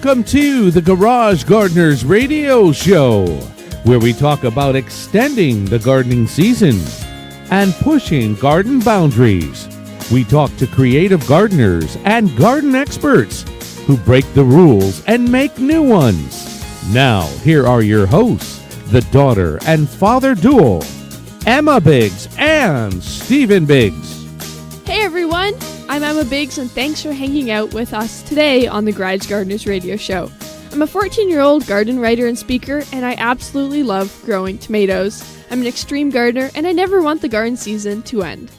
Welcome to the Garage Gardeners Radio Show, where we talk about extending the gardening season and pushing garden boundaries. We talk to creative gardeners and garden experts who break the rules and make new ones. Now, here are your hosts, the daughter and father duo, Emma Biggs and Stephen Biggs. Hey everyone, I'm Emma Biggs and thanks for hanging out with us today on the Garage Gardeners Radio Show. I'm a 14-year-old garden writer and speaker, and I absolutely love growing tomatoes. I'm an extreme gardener, and I never want the garden season to end.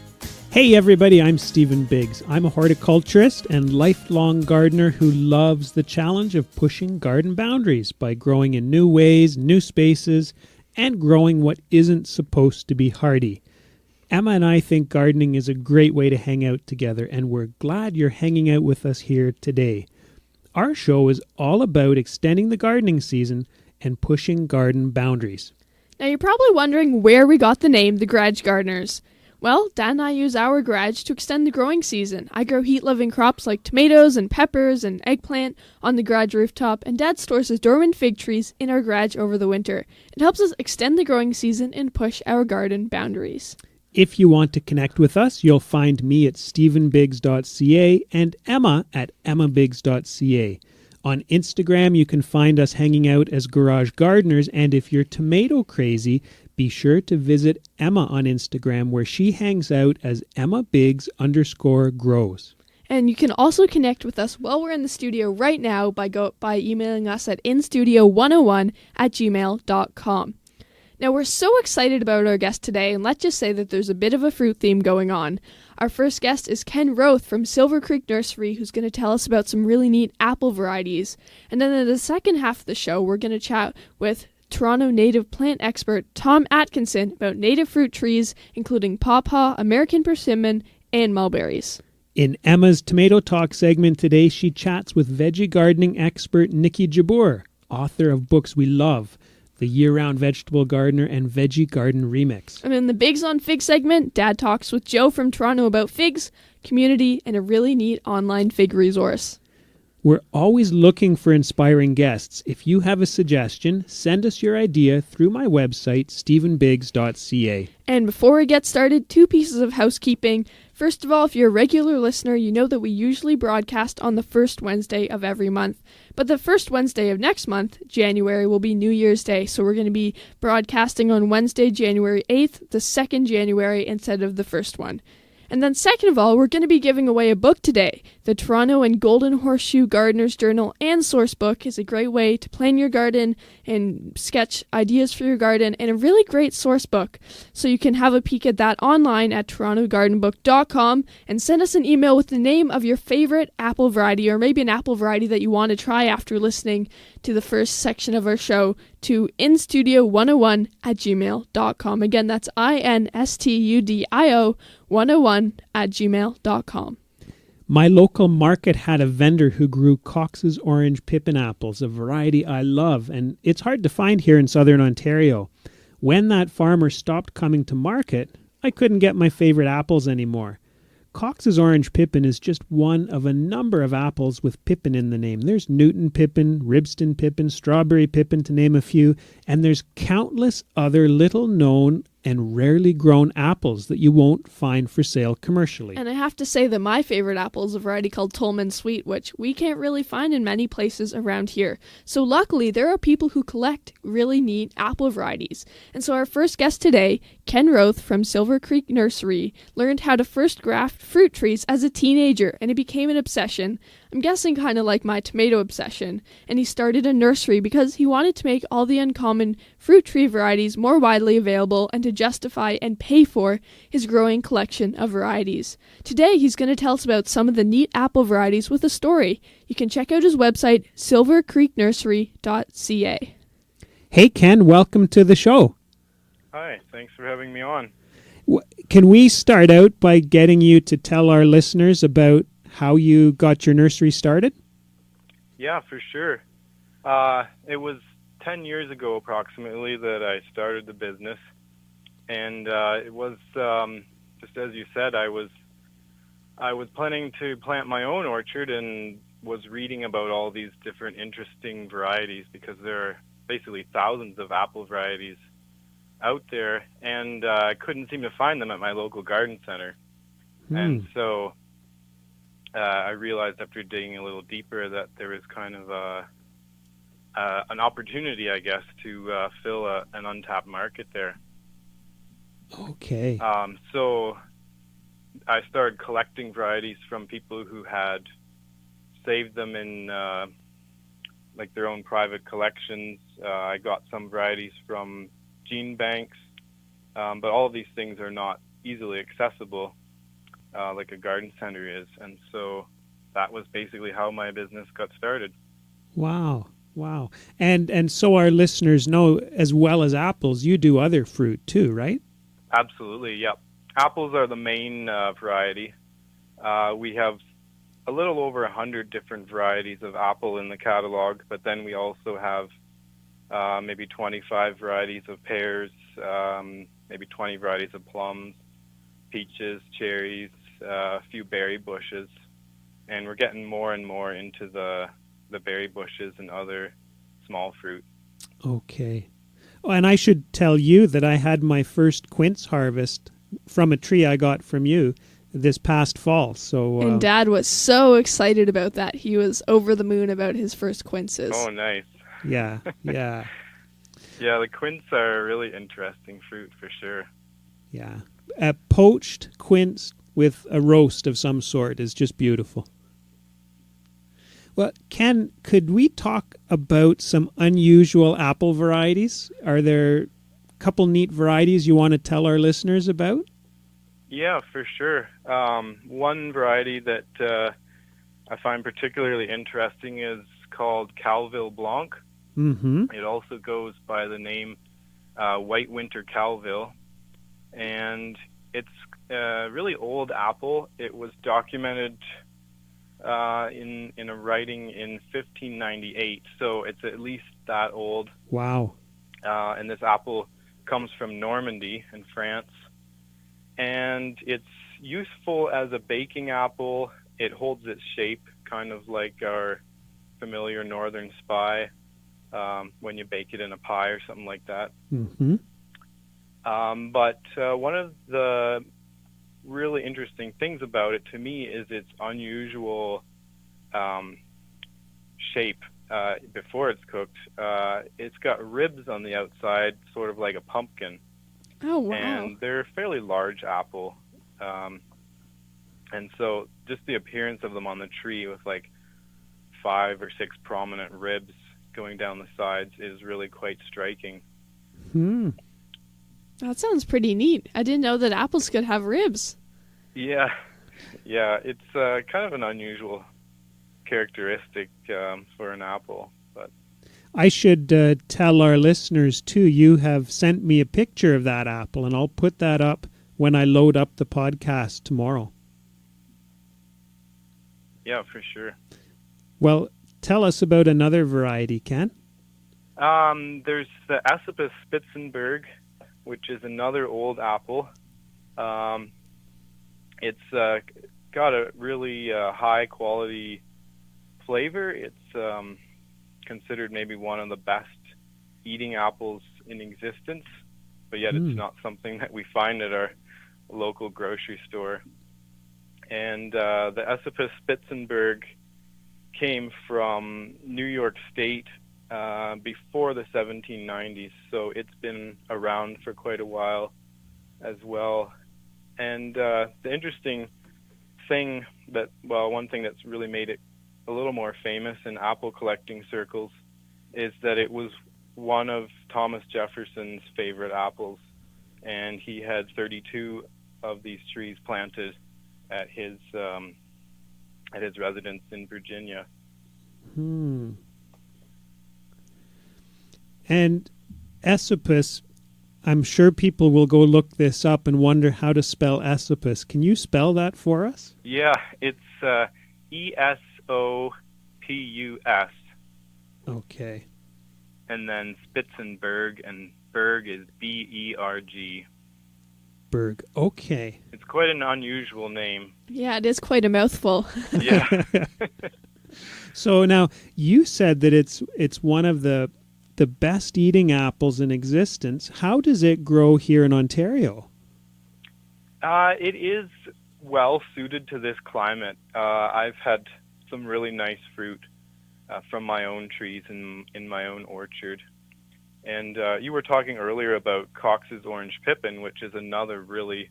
Hey everybody, I'm Stephen Biggs. I'm a horticulturist and lifelong gardener who loves the challenge of pushing garden boundaries by growing in new ways, new spaces, and growing what isn't supposed to be hardy. Emma and I think gardening is a great way to hang out together, and we're glad you're hanging out with us here today. Our show is all about extending the gardening season and pushing garden boundaries. Now you're probably wondering where we got the name the Garage Gardeners. Well, Dad and I use our garage to extend the growing season. I grow heat-loving crops like tomatoes and peppers and eggplant on the garage rooftop, and Dad stores his dormant fig trees in our garage over the winter. It helps us extend the growing season and push our garden boundaries. If you want to connect with us, you'll find me at stephenbiggs.ca and Emma at emmabiggs.ca. On Instagram, you can find us hanging out as Garage Gardeners, and if you're tomato crazy, be sure to visit Emma on Instagram, where she hangs out as emmabiggs_grows. And you can also connect with us while we're in the studio right now by emailing us at instudio101@gmail.com. Now, we're so excited about our guest today, and let's just say that there's a bit of a fruit theme going on. Our first guest is Ken Roth from Silver Creek Nursery, who's going to tell us about some really neat apple varieties. And then in the second half of the show, we're going to chat with Toronto native plant expert Tom Atkinson about native fruit trees, including pawpaw, American persimmon, and mulberries. In Emma's Tomato Talk segment today, she chats with veggie gardening expert Niki Jabbour, author of books we love, The Year-Round Vegetable Gardener and Veggie Garden Remix. And in the Bigs on Fig segment, Dad talks with Joe from Toronto about figs, community, and a really neat online fig resource. We're always looking for inspiring guests. If you have a suggestion, send us your idea through my website, stephenbiggs.ca. And before we get started, 2 pieces of housekeeping. First of all, if you're a regular listener, you know that we usually broadcast on the first Wednesday of every month. But the first Wednesday of next month, January, will be New Year's Day. So we're going to be broadcasting on Wednesday, January 8th, the 2nd January, instead of the first one. And then second of all, we're going to be giving away a book today. The Toronto and Golden Horseshoe Gardener's Journal and Source Book is a great way to plan your garden and sketch ideas for your garden, and a really great source book. So you can have a peek at that online at torontogardenbook.com and send us an email with the name of your favorite apple variety, or maybe an apple variety that you want to try after listening to the first section of our show, to instudio101@gmail.com. Again, that's INSTUDIO 101@gmail.com. My local market had a vendor who grew Cox's Orange Pippin apples, a variety I love, and it's hard to find here in southern Ontario. When that farmer stopped coming to market, I couldn't get my favorite apples anymore. Cox's Orange Pippin is just one of a number of apples with Pippin in the name. There's Newton Pippin, Ribston Pippin, Strawberry Pippin, to name a few, and there's countless other little-known and rarely grown apples that you won't find for sale commercially. And I have to say that my favorite apple is a variety called Tolman Sweet, which we can't really find in many places around here. So luckily, there are people who collect really neat apple varieties. And so our first guest today, Ken Roth from Silver Creek Nursery, learned how to first graft fruit trees as a teenager, and it became an obsession. I'm guessing kind of like my tomato obsession. And he started a nursery because he wanted to make all the uncommon fruit tree varieties more widely available and to justify and pay for his growing collection of varieties. Today, he's going to tell us about some of the neat apple varieties with a story. You can check out his website, silvercreeknursery.ca. Hey, Ken, welcome to the show. Hi, thanks for having me on. Can we start out by getting you to tell our listeners about how you got your nursery started? Yeah, for sure. It was 10 years ago approximately that I started the business, and it was just as you said, I was planning to plant my own orchard, and was reading about all these different interesting varieties, because there are basically thousands of apple varieties out there, and I couldn't seem to find them at my local garden center. And so I realized after digging a little deeper that there was kind of an opportunity, I guess, to fill an untapped market there. Okay. So I started collecting varieties from people who had saved them in like their own private collections. I got some varieties from gene banks, but all of these things are not easily accessible like a garden center is. And so that was basically how my business got started. Wow. And so our listeners know, as well as apples, you do other fruit too, right? Absolutely, yep. Apples are the main variety. We have a little over 100 different varieties of apple in the catalog, but then we also have maybe 25 varieties of pears, maybe 20 varieties of plums, peaches, cherries, a few berry bushes, and we're getting more and more into the berry bushes and other small fruit. Okay. Oh, and I should tell you that I had my first quince harvest from a tree I got from you this past fall. So and Dad was so excited about that. He was over the moon about his first quinces. Oh, nice. Yeah. Yeah, the quince are a really interesting fruit for sure. Yeah. A poached quince with a roast of some sort is just beautiful. Well, Ken, could we talk about some unusual apple varieties? Are there a couple neat varieties you want to tell our listeners about? Yeah, for sure. One variety that I find particularly interesting is called Calville Blanc. Mm-hmm. It also goes by the name White Winter Calville, and it's a really old apple. It was documented in a writing in 1598, so it's at least that old. Wow. And this apple comes from Normandy in France, and it's useful as a baking apple. It holds its shape kind of like our familiar northern spy when you bake it in a pie or something like that. Mm-hmm. But one of the really interesting things about it to me is its unusual shape before it's cooked. It's got ribs on the outside, sort of like a pumpkin. Oh, wow. And they're a fairly large apple. And so just the appearance of them on the tree with like 5 or 6 prominent ribs going down the sides is really quite striking. That sounds pretty neat. I didn't know that apples could have ribs. Yeah, it's kind of an unusual characteristic for an apple. But I should tell our listeners, too, you have sent me a picture of that apple, and I'll put that up when I load up the podcast tomorrow. Yeah, for sure. Well, tell us about another variety, Ken. There's the Esopus Spitzenberg, which is another old apple. It's got a really high quality flavor. It's considered maybe one of the best eating apples in existence, but yet it's not something that we find at our local grocery store. And the Esopus Spitzenberg came from New York State before the 1790s, so it's been around for quite a while as well. And the interesting thing one thing that's really made it a little more famous in apple collecting circles is that it was one of Thomas Jefferson's favorite apples, and he had 32 of these trees planted at his residence in Virginia. And Esopus, I'm sure people will go look this up and wonder how to spell Esopus. Can you spell that for us? Yeah, it's Esopus. Okay. And then Spitzenberg, and Berg is Berg. Berg. Okay. It's quite an unusual name. Yeah, it is quite a mouthful. Yeah. So now you said that it's one of the best eating apples in existence. How does it grow here in Ontario? It is well suited to this climate. I've had some really nice fruit from my own trees in my own orchard. And you were talking earlier about Cox's Orange Pippin, which is another really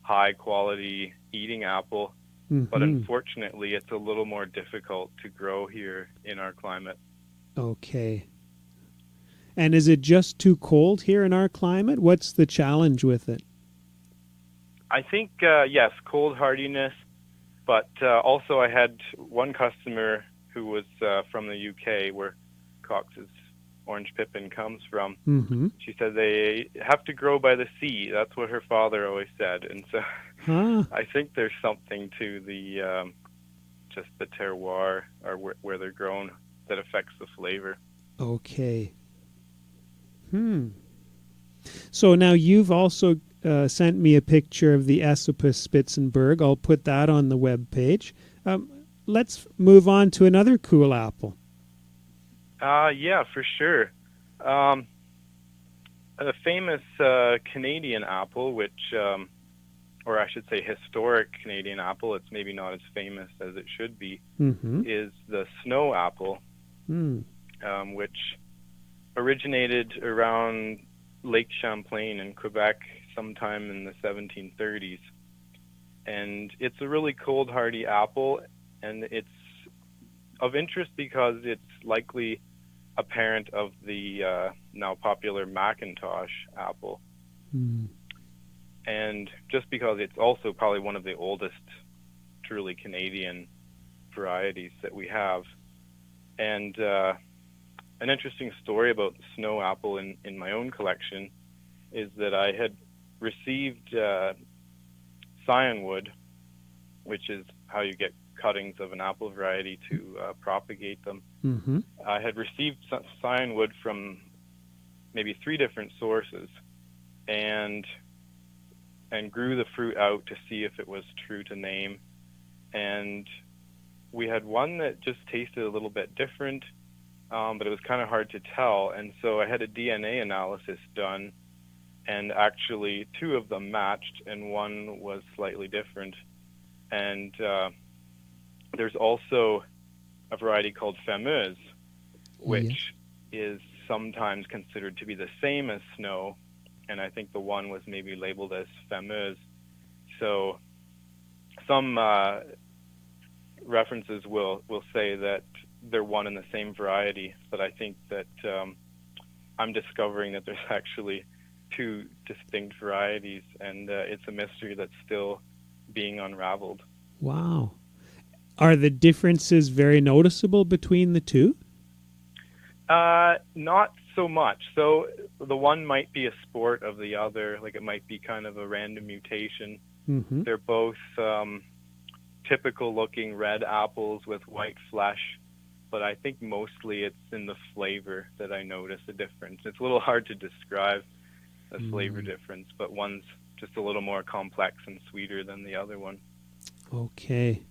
high quality eating apple. But unfortunately, it's a little more difficult to grow here in our climate. Okay. And is it just too cold here in our climate? What's the challenge with it? I think, yes, cold hardiness, but also I had one customer who was from the UK, where Cox's Orange Pippin comes from. She said they have to grow by the sea. That's what her father always said. And so I think there's something to the just the terroir, or where they're grown, that affects the flavor. Okay. So now you've also sent me a picture of the Esopus Spitzenberg. I'll put that on the web page. Let's move on to another cool apple. Yeah, for sure. A famous Canadian apple, which, or I should say historic Canadian apple, it's maybe not as famous as it should be, is the snow apple, which originated around Lake Champlain in Quebec sometime in the 1730s. And it's a really cold, hardy apple, and it's of interest because it's likely a parent of the now popular Macintosh apple. And just because it's also probably one of the oldest truly Canadian varieties that we have. And an interesting story about the snow apple in my own collection is that I had received scionwood, which is how you get cuttings of an apple variety to propagate them. I had received scionwood from maybe 3 different sources, and grew the fruit out to see if it was true to name. And we had one that just tasted a little bit different, but it was kind of hard to tell. And so I had a DNA analysis done, and actually 2 of them matched, and 1 was slightly different. And there's also a variety called Fameuse, which is sometimes considered to be the same as snow, and I think the one was maybe labeled as Fameuse. So some references will say that they're one and the same variety, but I think that I'm discovering that there's actually 2 distinct varieties, and it's a mystery that's still being unraveled. Wow. Are the differences very noticeable between the 2? Not so much. So the one might be a sport of the other, like it might be kind of a random mutation. They're both typical looking red apples with white flesh, but I think mostly it's in the flavor that I notice a difference. It's a little hard to describe a flavor difference, but one's just a little more complex and sweeter than the other one. Okay.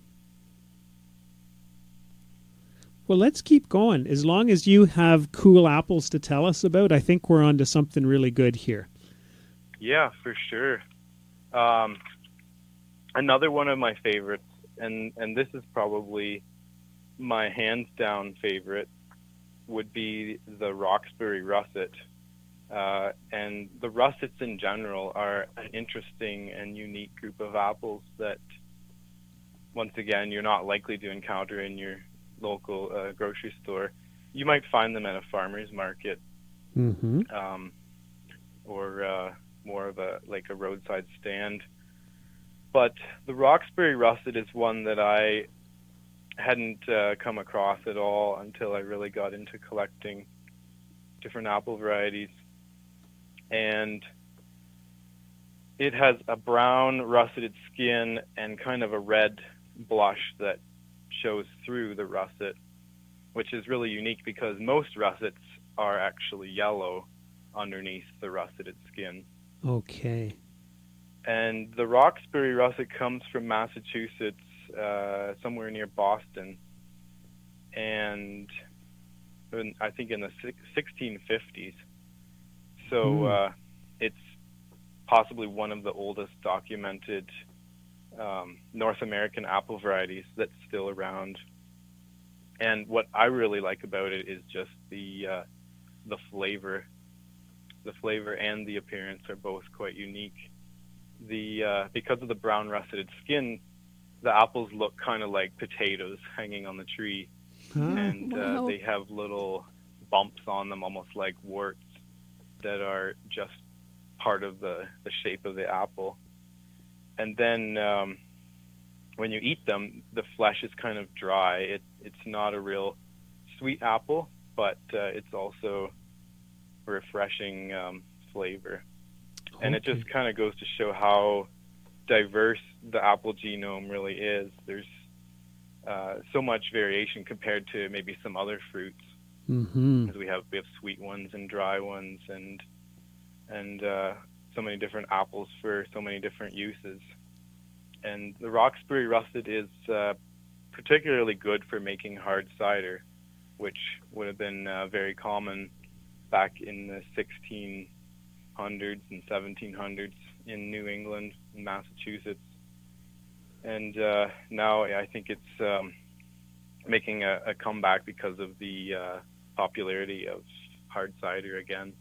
Well, let's keep going. As long as you have cool apples to tell us about, I think we're on to something really good here. Yeah, for sure. Another one of my favorites, and this is probably my hands down favorite, would be the Roxbury Russet. And the russets in general are an interesting and unique group of apples that, once again, you're not likely to encounter in your local grocery store. You might find them at a farmer's market, or more of a roadside stand. But the Roxbury Russet is one that I hadn't come across at all until I really got into collecting different apple varieties. And it has a brown russeted skin and kind of a red blush that shows through the russet, which is really unique because most russets are actually yellow underneath the russeted skin. Okay. And the Roxbury Russet comes from Massachusetts, somewhere near Boston. and I think in the 1650s. So it's possibly one of the oldest documented North American apple varieties that's still around. And what I really like about it is just the flavor. The flavor and the appearance are both quite unique. Because of the brown russeted skin, the apples look kind of like potatoes hanging on the tree, and wow. they have little bumps on them, almost like warts, that are just part of the shape of the apple. And then when you eat them, the flesh is kind of dry. It's not a real sweet apple, but it's also a refreshing flavor. Okay. And it just kind of goes to show how diverse the apple genome really is. There's so much variation compared to maybe some other fruits. Because we have sweet ones and dry ones, and so many different apples for so many different uses. And the Roxbury Russet is particularly good for making hard cider, which would have been very common back in the 1600s and 1700s in New England and Massachusetts. And now I think it's making a comeback because of the popularity of hard cider again.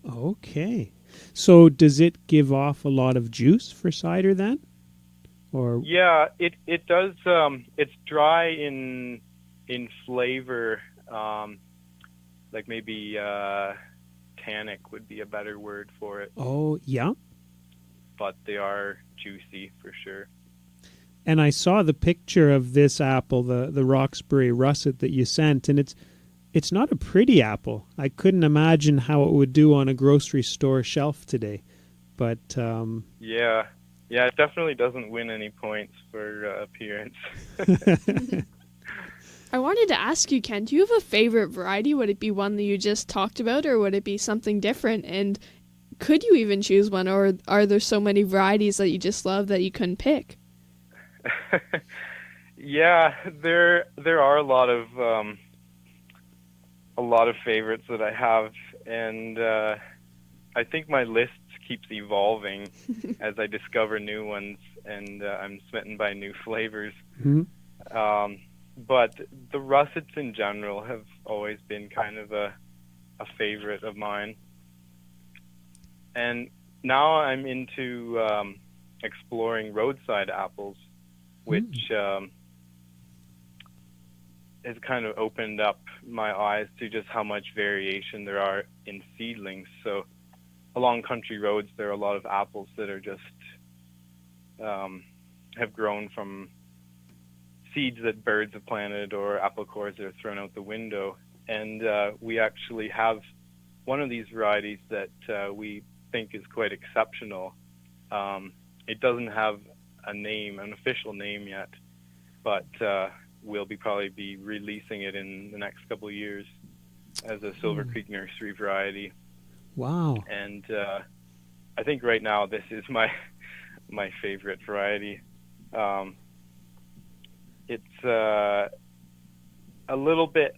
Okay. So does it give off a lot of juice for cider then? Or yeah, it does. It's dry in flavor, like maybe tannic would be a better word for it. Oh, yeah. But they are juicy for sure. And I saw the picture of this apple, the Roxbury Russet that you sent, and it's not a pretty apple. I couldn't imagine how it would do on a grocery store shelf today. But yeah, it definitely doesn't win any points for appearance. I wanted to ask you, Ken, do you have a favorite variety? Would it be one that you just talked about, or would it be something different? And could you even choose one, or are there so many varieties that you just love that you couldn't pick? Yeah, there are a lot of favorites that I have, and I think my list keeps evolving as I discover new ones, and I'm smitten by new flavors. Mm-hmm. But the russets in general have always been kind of a favorite of mine. And now I'm into exploring roadside apples, which has kind of opened up my eyes to just how much variation there are in seedlings. So along country roads, there are a lot of apples that are just have grown from seeds that birds have planted or apple cores that are thrown out the window. And we actually have one of these varieties that we think is quite exceptional. It doesn't have a name, an official name yet, but we'll probably be releasing it in the next couple of years as a Silver Creek Nursery variety. Wow. And I think right now this is my favorite variety. It's a little bit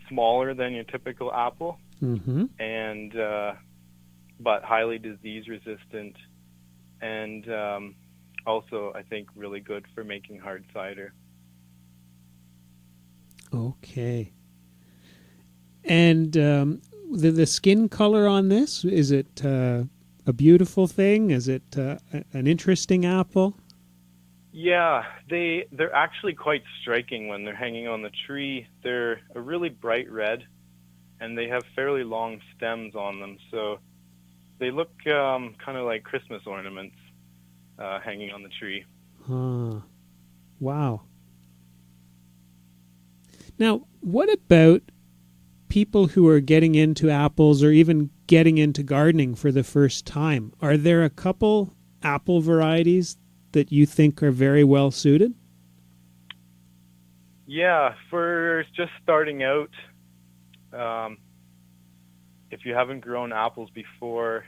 smaller than your typical apple, and but highly disease resistant, and also I think really good for making hard cider. Okay. And the skin color on this, is it a beautiful thing? Is it an interesting apple? Yeah, they're actually quite striking when they're hanging on the tree. They're a really bright red, and they have fairly long stems on them, so they look kind of like Christmas ornaments hanging on the tree. Huh. Wow. Now, what about people who are getting into apples or even getting into gardening for the first time? Are there a couple apple varieties that you think are very well suited? Yeah, for just starting out, if you haven't grown apples before,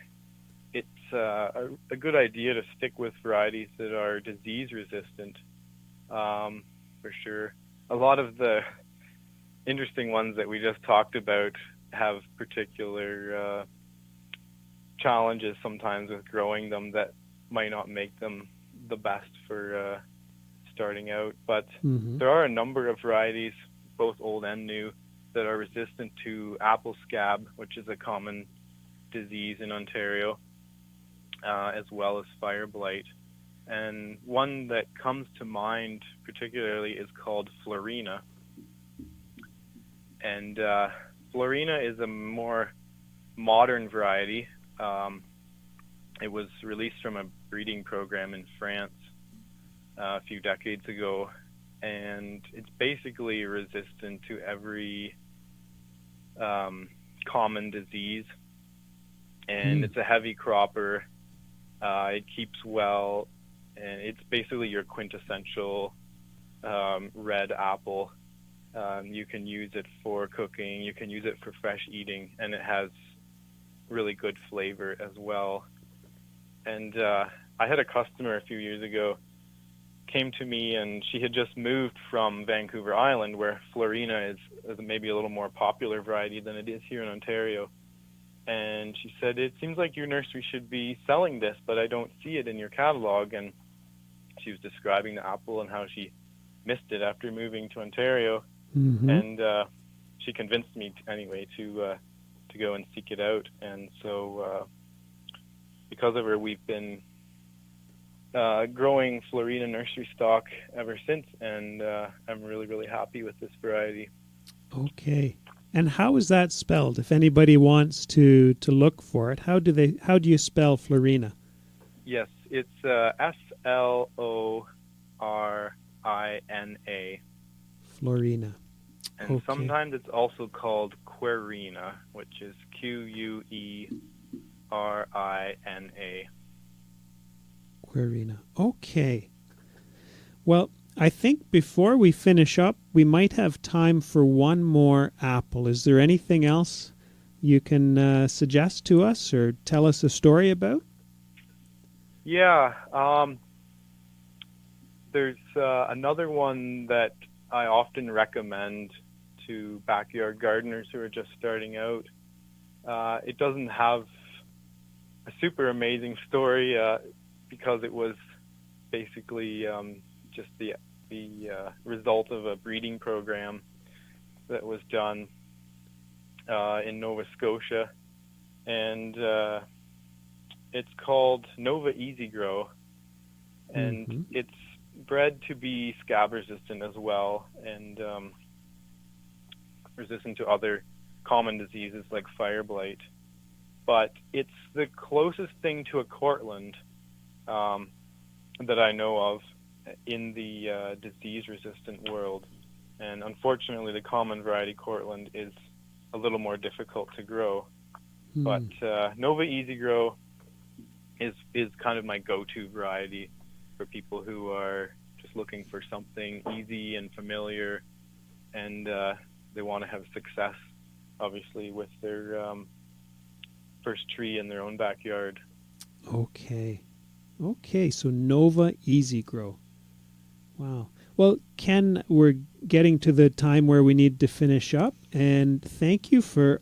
it's a good idea to stick with varieties that are disease resistant, for sure. A lot of the interesting ones that we just talked about have particular challenges sometimes with growing them that might not make them the best for starting out. But there are a number of varieties, both old and new, that are resistant to apple scab, which is a common disease in Ontario, as well as fire blight. And one that comes to mind particularly is called Florina. And Florina is a more modern variety. It was released from a breeding program in France a few decades ago, and it's basically resistant to every common disease, and it's a heavy cropper. It keeps well, and it's basically your quintessential red apple. You can use it for cooking, you can use it for fresh eating, and it has really good flavor as well. And I had a customer a few years ago came to me, and she had just moved from Vancouver Island, where Florina is maybe a little more popular variety than it is here in Ontario. And she said, "It seems like your nursery should be selling this, but I don't see it in your catalog." And she was describing the apple and how she missed it after moving to Ontario. And she convinced me anyway to go and seek it out. And so because of her, we've been growing Florina nursery stock ever since, and I'm really, really happy with this variety. Okay. And how is that spelled? If anybody wants to look for it, how do you spell Florina? Yes, it's Slorina. Florina. And okay. Sometimes it's also called Querina, which is Querina. Querina. Okay. Well, I think before we finish up, we might have time for one more apple. Is there anything else you can suggest to us or tell us a story about? Yeah. There's another one that I often recommend to backyard gardeners who are just starting out. It doesn't have a super amazing story because it was basically just the result of a breeding program that was done in Nova Scotia, and it's called Nova Easy Grow, and it's bred to be scab resistant as well, and resistant to other common diseases like fire blight. But it's the closest thing to a Cortland that I know of in the disease-resistant world. And unfortunately, the common variety Cortland is a little more difficult to grow. But Nova Easy Grow is kind of my go-to variety for people who are just looking for something easy and familiar, and they want to have success, obviously, with their first tree in their own backyard. Okay, so Nova Easy Grow. Wow. Well, Ken, we're getting to the time where we need to finish up, and thank you for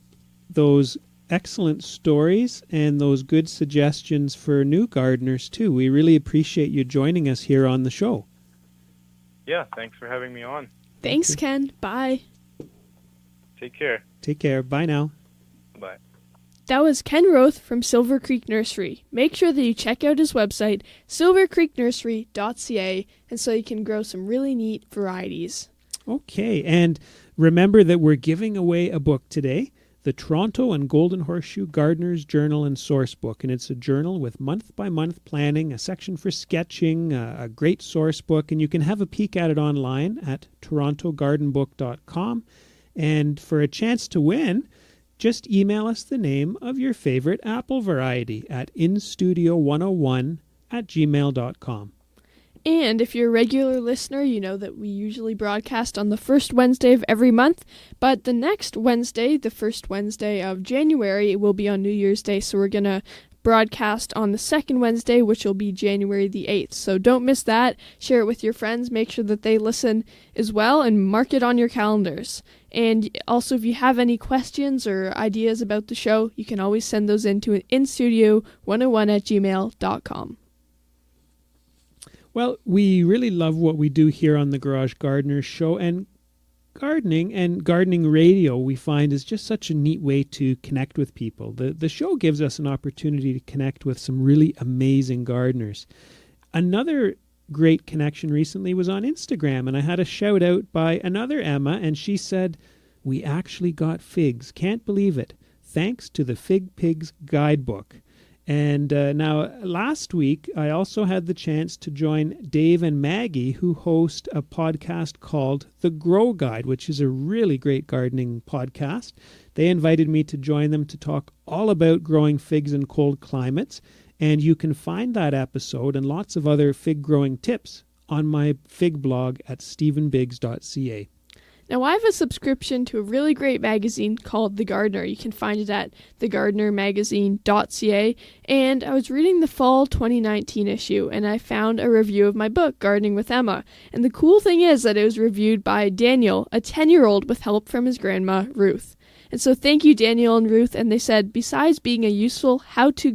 those excellent stories and those good suggestions for new gardeners too. We really appreciate you joining us here on the show. Yeah, thanks for having me on. Thanks, Ken. Bye. Take care. Take care. Bye now. Bye. That was Ken Roth from Silver Creek Nursery. Make sure that you check out his website, silvercreeknursery.ca, and so you can grow some really neat varieties. Okay, and remember that we're giving away a book today, the Toronto and Golden Horseshoe Gardener's Journal and Source Book, and it's a journal with month-by-month planning, a section for sketching, a great source book, and you can have a peek at it online at torontogardenbook.com. And for a chance to win, just email us the name of your favorite apple variety at instudio101@gmail.com. And if you're a regular listener, you know that we usually broadcast on the first Wednesday of every month, but the next Wednesday, the first Wednesday of January, will be on New Year's Day, so we're going to broadcast on the second Wednesday, which will be January the 8th. So don't miss that. Share it with your friends. Make sure that they listen as well and mark it on your calendars. And also, if you have any questions or ideas about the show, you can always send those in to instudio101@gmail.com. Well, we really love what we do here on the Garage Gardeners Show, and gardening radio we find is just such a neat way to connect with people. The show gives us an opportunity to connect with some really amazing gardeners. Another great connection recently was on Instagram, and I had a shout out by another Emma, and she said, "We actually got figs. Can't believe it. Thanks to the Fig Pigs guidebook." And now last week, I also had the chance to join Dave and Maggie, who host a podcast called The Grow Guide, which is a really great gardening podcast. They invited me to join them to talk all about growing figs in cold climates. And you can find that episode and lots of other fig growing tips on my fig blog at stephenbiggs.ca. Now, I have a subscription to a really great magazine called The Gardener. You can find it at thegardenermagazine.ca. And I was reading the fall 2019 issue, and I found a review of my book, Gardening with Emma. And the cool thing is that it was reviewed by Daniel, a 10-year-old with help from his grandma, Ruth. And so thank you, Daniel and Ruth. And they said, besides being a useful how-to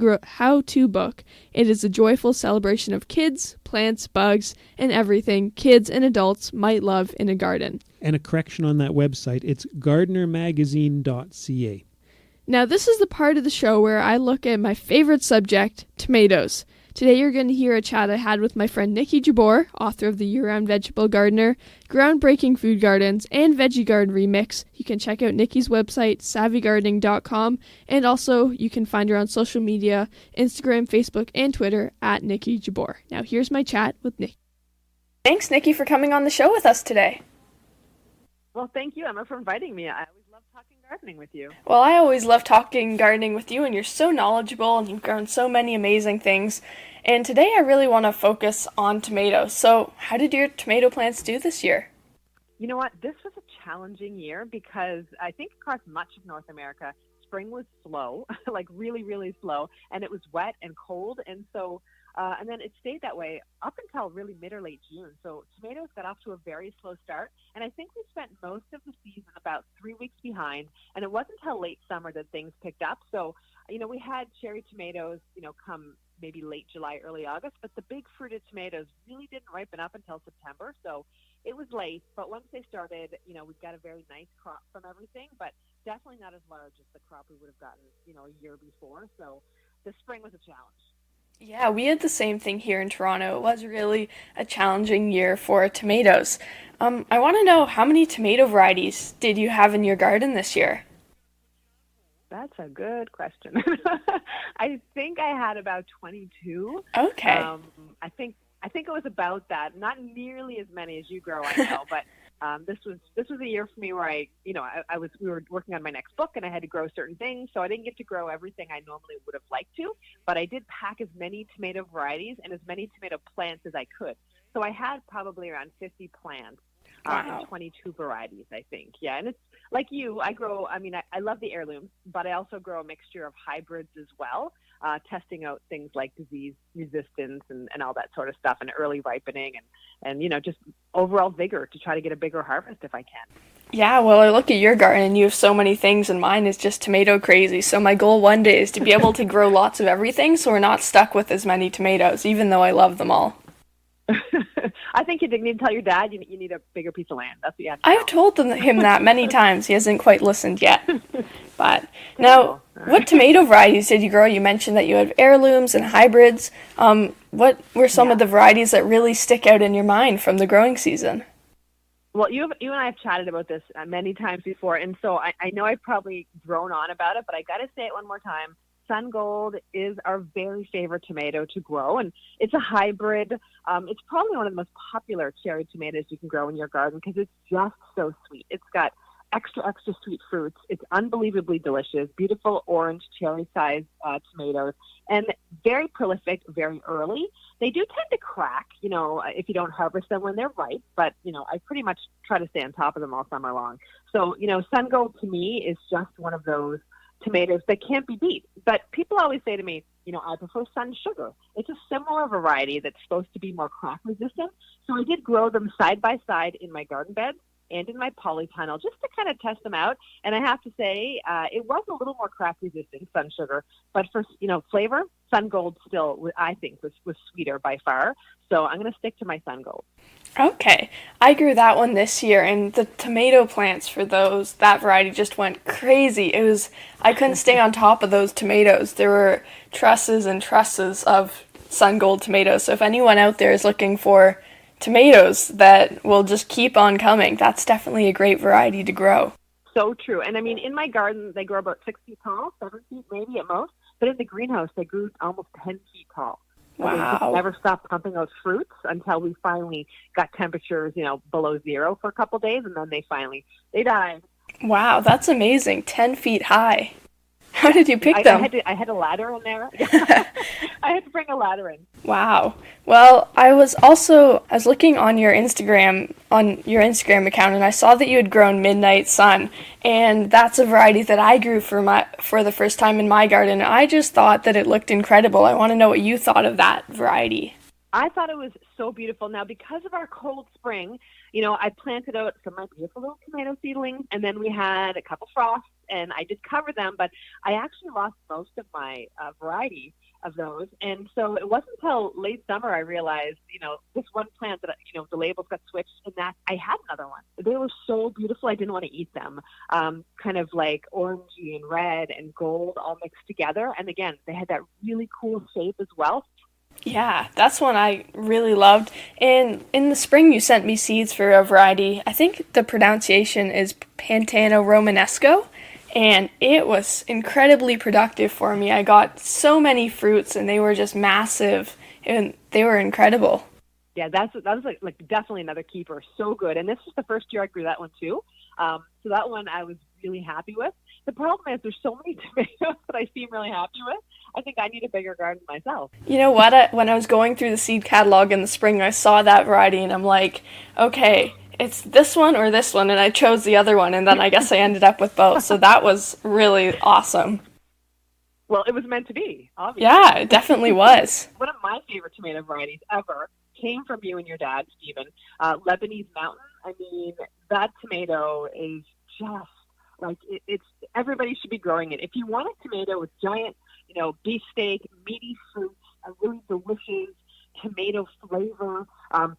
book, it is a joyful celebration of kids, plants, bugs, and everything kids and adults might love in a garden. And a correction on that website, it's gardenermagazine.ca. Now, this is the part of the show where I look at my favorite subject, tomatoes. Today you're going to hear a chat I had with my friend Niki Jabbour, author of The Year-Round Vegetable Gardener, Groundbreaking Food Gardens, and Veggie Garden Remix. You can check out Niki's website, savvygardening.com, and also you can find her on social media, Instagram, Facebook, and Twitter at Niki Jabbour. Now here's my chat with Niki. Thanks, Niki, for coming on the show with us today. Well, thank you, Emma, for inviting me. I always love talking gardening with you. Well, I always love talking gardening with you, and you're so knowledgeable, and you've grown so many amazing things. And today I really want to focus on tomatoes. So how did your tomato plants do this year? You know what? This was a challenging year because I think across much of North America, spring was slow, like really, really slow, and it was wet and cold, and so and then it stayed that way up until really mid or late June. So tomatoes got off to a very slow start, and I think we spent most of the season about 3 weeks behind, and it wasn't until late summer that things picked up. So, we had cherry tomatoes, come maybe late July, early August, but the big fruited tomatoes really didn't ripen up until September. So it was late, but once they started, we got a very nice crop from everything, but definitely not as large as the crop we would have gotten, a year before. So the spring was a challenge. Yeah, we had the same thing here in Toronto. It was really a challenging year for tomatoes. I want to know, how many tomato varieties did you have in your garden this year? That's a good question. I think I had about 22. Okay. I think it was about that. Not nearly as many as you grow, I know, but this was a year for me where we were working on my next book, and I had to grow certain things, so I didn't get to grow everything I normally would have liked to, but I did pack as many tomato varieties and as many tomato plants as I could. So I had probably around 50 plants. Wow. And 22 varieties, I think. Yeah, and it's like you, I love the heirlooms, but I also grow a mixture of hybrids as well, testing out things like disease resistance and all that sort of stuff, and early ripening and just overall vigor to try to get a bigger harvest if I can. Yeah, well, I look at your garden and you have so many things, and mine is just tomato crazy. So my goal one day is to be able to grow lots of everything so we're not stuck with as many tomatoes, even though I love them all. I think you need to tell your dad you need a bigger piece of land. That's what you have to I've told him that many times. He hasn't quite listened yet. But now, what tomato varieties did you grow? You mentioned that you had heirlooms and hybrids. What were some of the varieties that really stick out in your mind from the growing season? Well, you and I have chatted about this many times before, and so I know I've probably drone on about it, but I got to say it one more time. Sun Gold is our very favorite tomato to grow, and it's a hybrid. It's probably one of the most popular cherry tomatoes you can grow in your garden because it's just so sweet. It's got extra sweet fruits. It's unbelievably delicious, beautiful orange cherry-sized tomatoes, and very prolific very early. They do tend to crack, if you don't harvest them when they're ripe, but, I pretty much try to stay on top of them all summer long. So, Sun Gold to me is just one of those tomatoes that can't be beat. But people always say to me, I prefer Sun Sugar. It's a similar variety that's supposed to be more crack resistant. So I did grow them side by side in my garden bed and in my polytunnel just to kind of test them out. And I have to say, it was a little more crack resistant, Sun Sugar. But for, flavor, Sun Gold still, I think, was sweeter by far. So I'm going to stick to my Sun Gold. Okay. I grew that one this year, and the tomato plants for that variety just went crazy. I couldn't stay on top of those tomatoes. There were trusses and trusses of Sun Gold tomatoes. So if anyone out there is looking for tomatoes that will just keep on coming, that's definitely a great variety to grow. So true. And I mean, in my garden, they grow about 6 feet tall, 7 feet maybe at most. But in the greenhouse, they grew almost 10 feet tall. Wow. They just never stopped pumping out fruits until we finally got temperatures, below zero for a couple days, and then they died. Wow, that's amazing. 10 feet high. How did you pick them? I had a ladder in there. I had to bring a ladder in. Wow. Well, I was looking on your Instagram account, and I saw that you had grown Midnight Sun, and that's a variety that I grew for the first time in my garden. I just thought that it looked incredible. I want to know what you thought of that variety. I thought it was so beautiful. Now, because of our cold spring, I planted out some of my beautiful little tomato seedlings, and then we had a couple frosts, and I did cover them, but I actually lost most of my variety of those. And so it wasn't until late summer I realized, this one plant that, the labels got switched, and that I had another one. They were so beautiful, I didn't want to eat them. Kind of like orangey and red and gold all mixed together. And again, they had that really cool shape as well. Yeah, that's one I really loved. And in the spring, you sent me seeds for a variety. I think the pronunciation is Pantano Romanesco, and it was incredibly productive for me. I got so many fruits, and they were just massive, and they were incredible. Yeah, that was like definitely another keeper. So good. And this was the first year I grew that one too. So that one I was really happy with. The problem is there's so many tomatoes that I seem really happy with. I think I need a bigger garden myself. You know what? When I was going through the seed catalog in the spring, I saw that variety, and I'm like, okay, it's this one or this one, and I chose the other one, and then I guess I ended up with both. So that was really awesome. Well, it was meant to be, obviously. Yeah, it definitely was. One of my favorite tomato varieties ever came from you and your dad, Stephen. Lebanese Mountain. I mean, that tomato is just like it's. Everybody should be growing it. If you want a tomato with giant, beefsteak, meaty fruits, a really delicious tomato flavor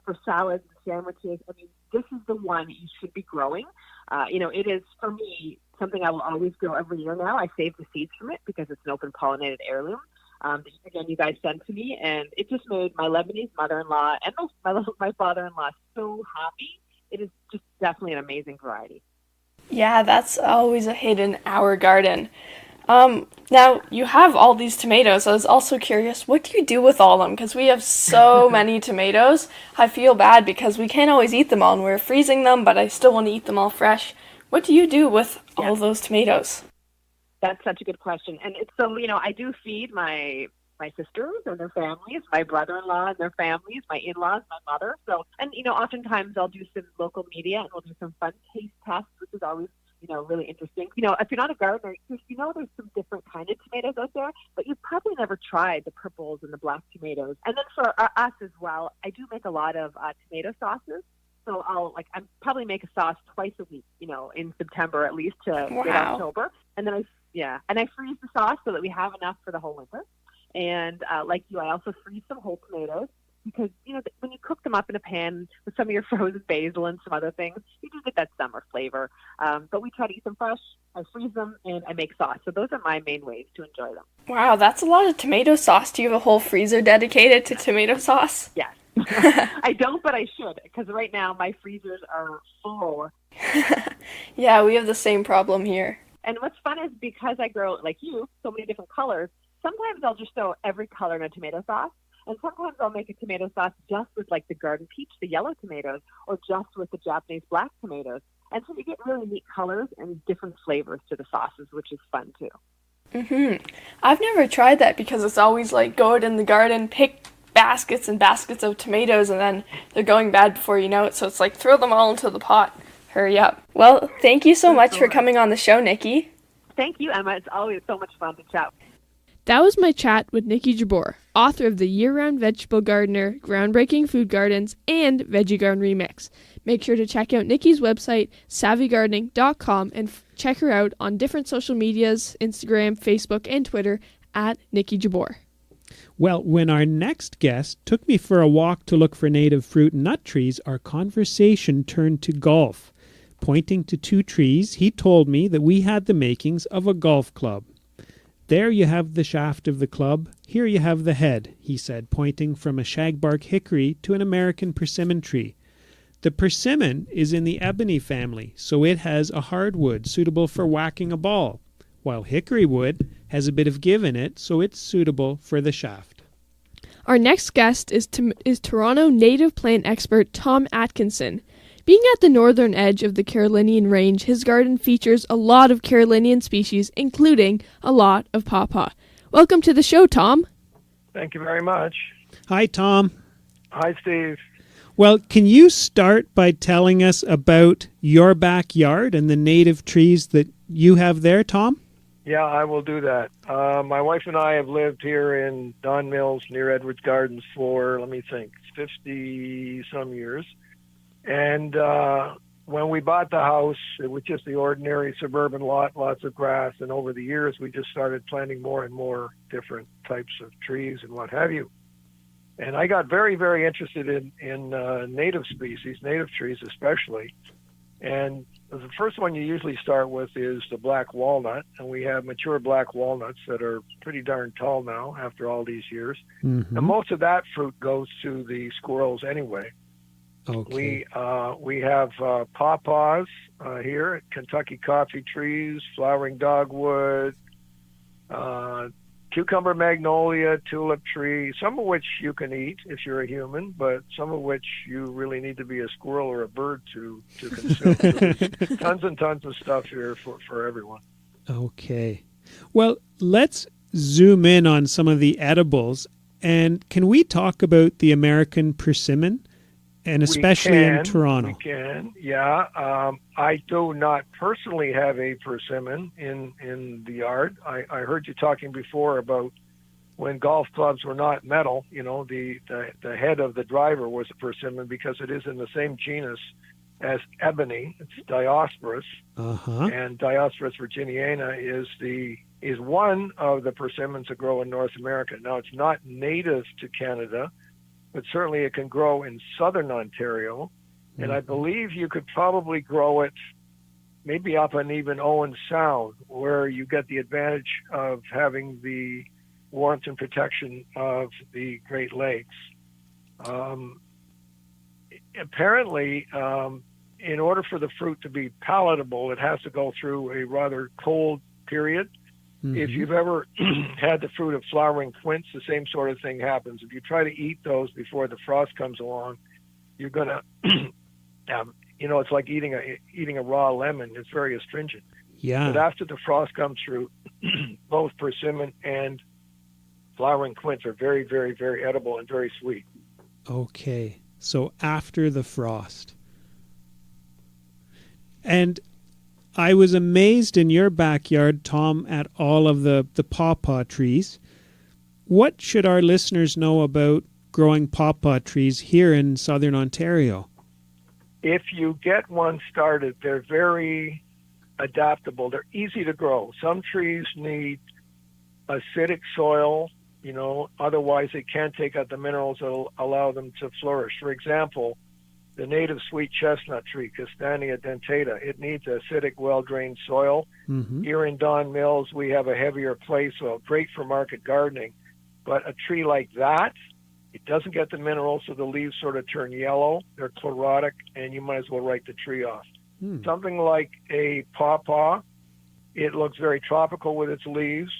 for salads and sandwiches, I mean, this is the one you should be growing. It is, for me, something I will always grow every year now. I save the seeds from it because it's an open pollinated heirloom. Again, you guys sent to me, and it just made my Lebanese mother-in-law and my father-in-law so happy. It is just definitely an amazing variety. Yeah, that's always a hit in our garden. Now, you have all these tomatoes. I was also curious, what do you do with all of them? Because we have so many tomatoes. I feel bad because we can't always eat them all, and we're freezing them, but I still want to eat them all fresh. What do you do with all those tomatoes? That's such a good question. And it's so, I do feed my sisters and their families, my brother-in-law and their families, my in-laws, my mother. So, and, oftentimes I'll do some local media and we'll do some fun taste tests, which is always, really interesting. If you're not a gardener, there's some different kind of tomatoes out there, but you've probably never tried the purples and the black tomatoes. And then for us as well, I do make a lot of tomato sauces. So I'll probably make a sauce twice a week, in September at least to mid-October. And then I freeze the sauce so that we have enough for the whole winter. And like you, I also freeze some whole tomatoes because, when you cook them up in a pan with some of your frozen basil and some other things, you do get that summer flavor. But we try to eat them fresh. I freeze them and I make sauce. So those are my main ways to enjoy them. Wow, that's a lot of tomato sauce. Do you have a whole freezer dedicated to tomato sauce? Yes. I don't, but I should, because right now my freezers are full. Yeah, we have the same problem here. And what's fun is because I grow, like you, so many different colors, sometimes I'll just throw every color in a tomato sauce, and sometimes I'll make a tomato sauce just with like the garden peach, the yellow tomatoes, or just with the Japanese black tomatoes. And so you get really neat colors and different flavors to the sauces, which is fun too. Mm-hmm. I've never tried that because it's always like go out in the garden, pick baskets and baskets of tomatoes, and then they're going bad before you know it. So it's like throw them all into the pot. Hurry up. Well, thank you so much for coming on the show, Niki. Thank you, Emma. It's always so much fun to chat. That was my chat with Niki Jabbour, author of The Year-Round Vegetable Gardener, Groundbreaking Food Gardens, and Veggie Garden Remix. Make sure to check out Niki's website, savvygardening.com, and check her out on different social medias, Instagram, Facebook, and Twitter, at Niki Jabbour. Well, when our next guest took me for a walk to look for native fruit and nut trees, our conversation turned to golf. Pointing to 2 trees, he told me that we had the makings of a golf club. There you have the shaft of the club, here you have the head, he said, pointing from a shagbark hickory to an American persimmon tree. The persimmon is in the ebony family, so it has a hardwood suitable for whacking a ball, while hickory wood has a bit of give in it, so it's suitable for the shaft. Our next guest is Toronto native plant expert Tom Atkinson. Being at the northern edge of the Carolinian range, his garden features a lot of Carolinian species, including a lot of pawpaw. Welcome to the show, Tom. Thank you very much. Hi, Tom. Hi, Steve. Well, can you start by telling us about your backyard and the native trees that you have there, Tom? Yeah, I will do that. My wife and I have lived here in Don Mills near Edwards Gardens for, 50-some years. And when we bought the house, it was just the ordinary suburban lot, lots of grass. And over the years, we just started planting more and more different types of trees and what have you. And I got very, very interested in native species, native trees especially. And the first one you usually start with is the black walnut. And we have mature black walnuts that are pretty darn tall now after all these years. Mm-hmm. And most of that fruit goes to the squirrels anyway. Okay. We have pawpaws here, Kentucky coffee trees, flowering dogwood, cucumber magnolia, tulip tree, some of which you can eat if you're a human, but some of which you really need to be a squirrel or a bird to consume. So there's tons and tons of stuff here for everyone. Okay. Well, let's zoom in on some of the edibles. And can we talk about the American persimmon? And especially in Toronto. We can, yeah. I do not personally have a persimmon in the yard. I heard you talking before about when golf clubs were not metal, the head of the driver was a persimmon because it is in the same genus as ebony. It's Diosporus. Uh-huh. And Diosporus virginiana is one of the persimmons that grow in North America. Now, it's not native to Canada, but certainly it can grow in southern Ontario. And I believe you could probably grow it maybe up on even Owen Sound, where you get the advantage of having the warmth and protection of the Great Lakes. Apparently, in order for the fruit to be palatable, it has to go through a rather cold period. Mm-hmm. If you've ever had the fruit of flowering quince, the same sort of thing happens. If you try to eat those before the frost comes along, you're going to, it's like eating a raw lemon. It's very astringent. Yeah. But after the frost comes through, both persimmon and flowering quince are very, very, very edible and very sweet. Okay. So after the frost. And I was amazed in your backyard, Tom, at all of the pawpaw trees. What should our listeners know about growing pawpaw trees here in southern Ontario? If you get one started, they're very adaptable. They're easy to grow. Some trees need acidic soil, otherwise they can't take out the minerals that will allow them to flourish. For example, the native sweet chestnut tree, Castanea dentata, it needs acidic, well-drained soil. Mm-hmm. Here in Don Mills, we have a heavier clay soil, great for market gardening. But a tree like that, it doesn't get the minerals, so the leaves sort of turn yellow. They're chlorotic, and you might as well write the tree off. Something like a pawpaw, it looks very tropical with its leaves.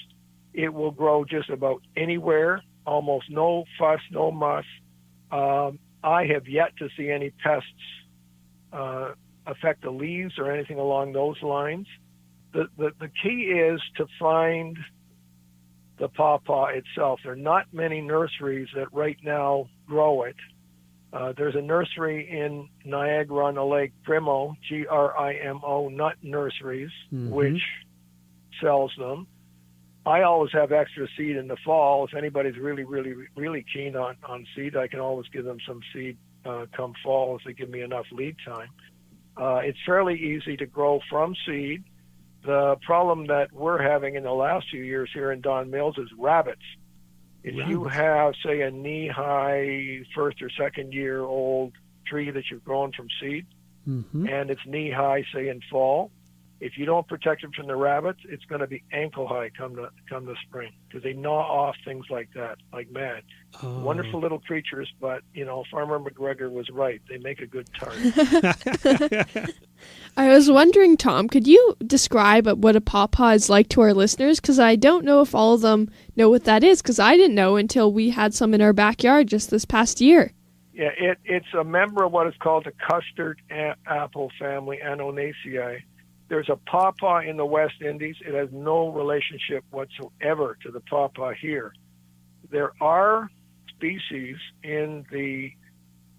It will grow just about anywhere, almost no fuss, no muss. I have yet to see any pests affect the leaves or anything along those lines. The key is to find the pawpaw itself. There are not many nurseries that right now grow it. There's a nursery in Niagara-on-the-Lake, Grimo, Grimo, Nut Nurseries, which sells them. I always have extra seed in the fall. If anybody's really, really, really keen on seed, I can always give them some seed come fall if they give me enough lead time. It's fairly easy to grow from seed. The problem that we're having in the last few years here in Don Mills is rabbits. If you have, say, a knee-high first or second year old tree that you've grown from seed, and it's knee-high, say, in fall, if you don't protect them from the rabbits, it's going to be ankle-high come the spring, because they gnaw off things like that, like mad. Wonderful little creatures, but, Farmer McGregor was right. They make a good target. I was wondering, Tom, could you describe what a pawpaw is like to our listeners? Because I don't know if all of them know what that is, because I didn't know until we had some in our backyard just this past year. Yeah, it's a member of what is called the custard apple family, Annonaceae. There's a pawpaw in the West Indies. It has no relationship whatsoever to the pawpaw here. There are species in the